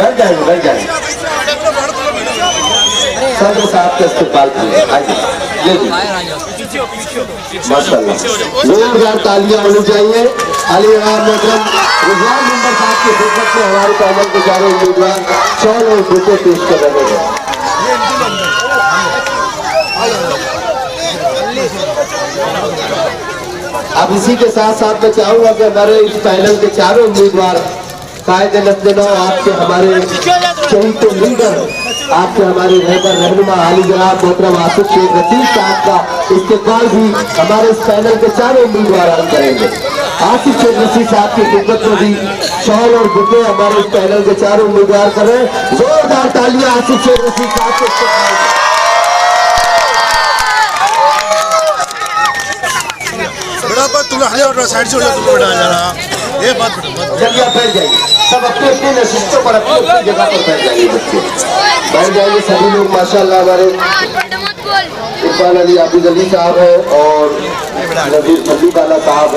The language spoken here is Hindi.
बैठ जाएंगे सदर साहब के इस्तेमाल किए। माशाल्लाह जोरदार तालियां होनी चाहिए। अली मोहतरम रिजवान मेंबर साहब की खिदमत में हमारे पैनल के चारों उम्मीदवार 100 और बुके पेश कर रहे हैं। अब इसी के साथ साथ मैं चाहूंगा कि हमारे इस पैनल के चारों उम्मीदवार कायदे नस्ल आपके हमारे शहीद लीडर आपके हमारे रहनुमा आली जनाब मोहतरम आसिफ शेख रशीद साहब का इस्तेमाल भी हमारे इस पैनल के चारों उम्मीदवार करेंगे। आसिफ शेख रशीद साहब की खिदमत में भी शॉल और बुके हमारे इस पैनल के चारों उम्मीदवार कर रहे हैं। जोरदार तालियां आसिफ शेख रशीद साहब के साइड से ये बात चलिए बैठ जाइए सब अपने अपने नशिस्तों पर अपनी अपनी जगह पर बैठ जाइए बच्चे बैठ जाइए सभी लोग। माशाल्लाह हमारे इरफान अली आबिद अली साहब है और नजीर फल्ली वाला साहब है।